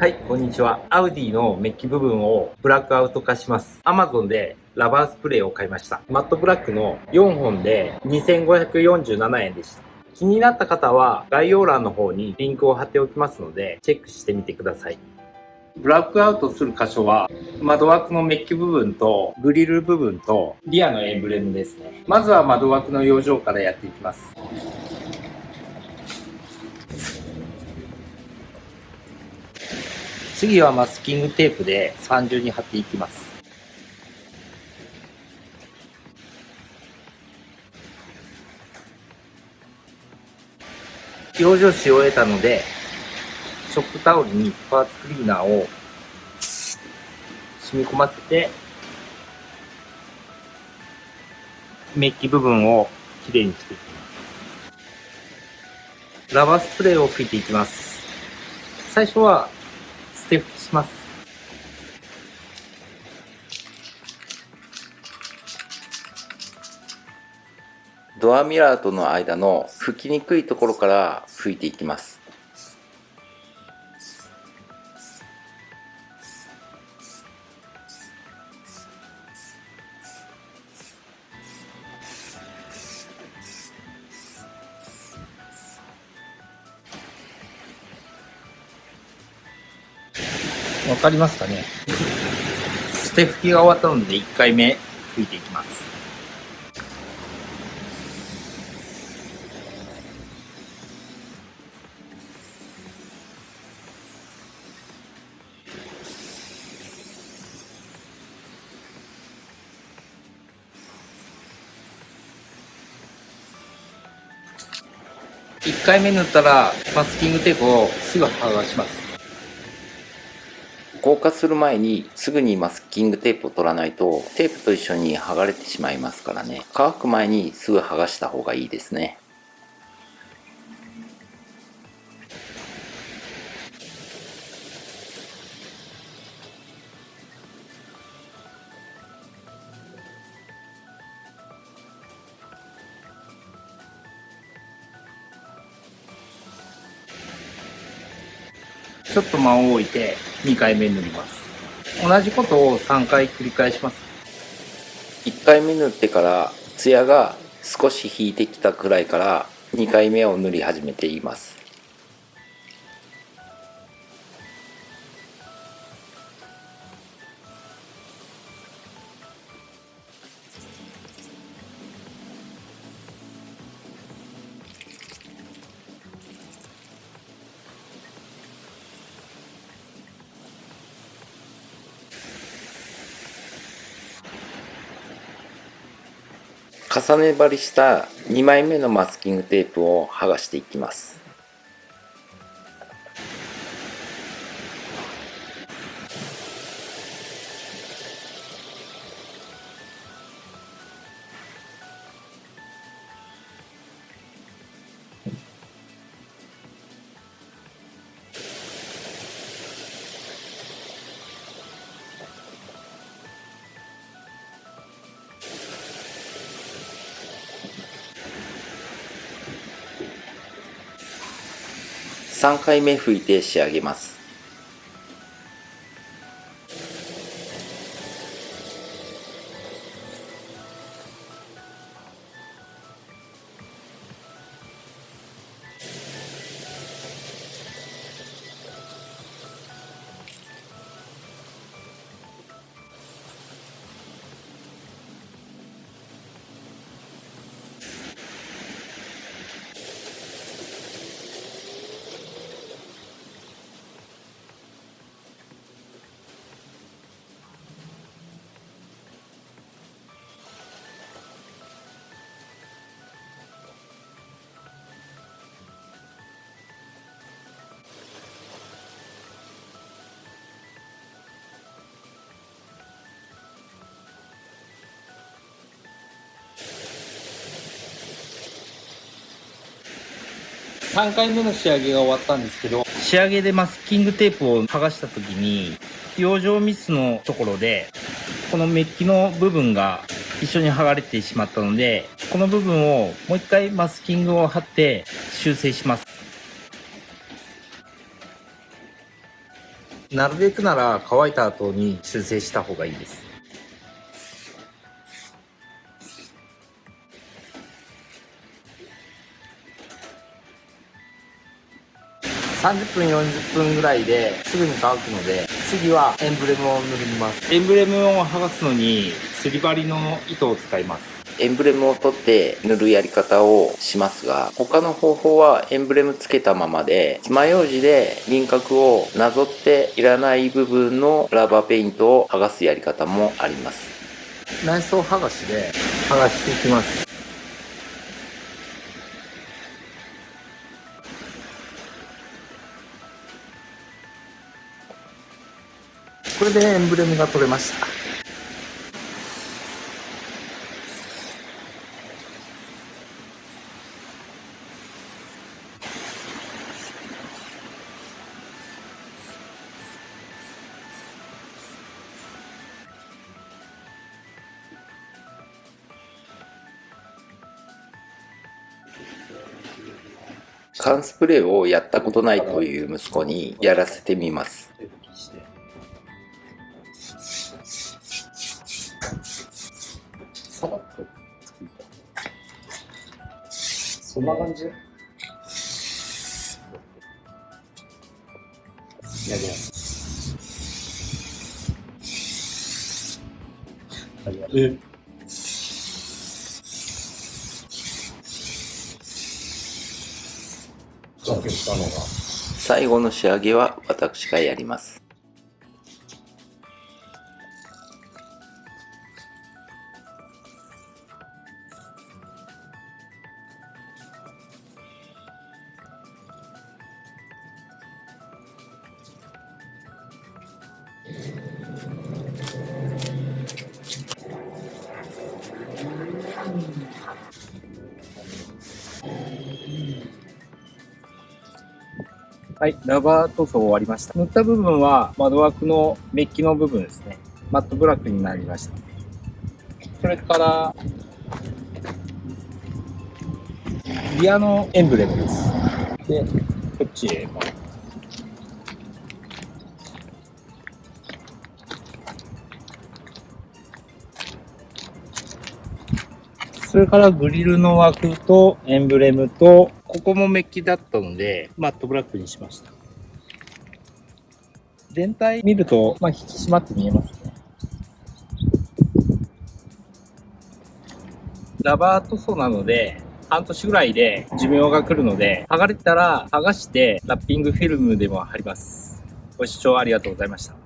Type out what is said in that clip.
はい、こんにちは。アウディのメッキ部分をブラックアウト化します。Amazon でラバースプレーを買いました。マットブラックの4本で2547円でした。気になった方は概要欄の方にリンクを貼っておきますので、チェックしてみてください。ブラックアウトする箇所は、窓枠のメッキ部分とグリル部分とリアのエンブレムですね。まずは窓枠の養生からやっていきます。次はマスキングテープで三重に貼っていきます。養生し終えたので、ショックタオルにパーツクリーナーを染み込ませて、メッキ部分をきれいにしていきます。ラバースプレーを吹いていきます。最初は捨て拭きします。ドアミラーとの間の拭きにくいところから拭いていきます。わかりますかね。捨て拭きが終わったので1回目拭いていきます。1回目塗ったらマスキングテープをすぐ剥がします。硬化する前にすぐにマスキングテープを取らないとテープと一緒に剥がれてしまいますからね。乾く前にすぐ剥がした方がいいですね。ちょっと間を置いて2回目塗ります。同じことを3回繰り返します。1回目塗ってからツヤが少し引いてきたくらいから2回目を塗り始めています。重ね張りした2枚目のマスキングテープを剥がしていきます。3回目拭いて仕上げます。3回目の仕上げが終わったんですけど、仕上げでマスキングテープを剥がした時に、養生ミスのところで、このメッキの部分が一緒に剥がれてしまったので、この部分をもう一回マスキングを貼って修正します。なるべくなら乾いた後に修正した方がいいです。30分40分ぐらいですぐに乾くので、次はエンブレムを塗ります。エンブレムを剥がすのにすり針の糸を使います。エンブレムを取って塗るやり方をしますが、他の方法はエンブレムつけたままで、爪楊枝で輪郭をなぞっていらない部分のラバーペイントを剥がすやり方もあります。内装剥がしで剥がしていきます。これでエンブレムが取れました。缶スプレーをやったことないという息子にやらせてみます。さらっとそんな感じ。やります。最後の仕上げは私がやります。はい、ラバー塗装終わりました。塗った部分は窓枠のメッキの部分ですね。マットブラックになりました。それから、リアのエンブレムです。で、こっちへ。それからグリルの枠とエンブレムと、ここもメッキだったので、マットブラックにしました。全体見ると、引き締まって見えますね。ラバー塗装なので、半年ぐらいで寿命が来るので、剥がれたら剥がしてラッピングフィルムでも貼ります。ご視聴ありがとうございました。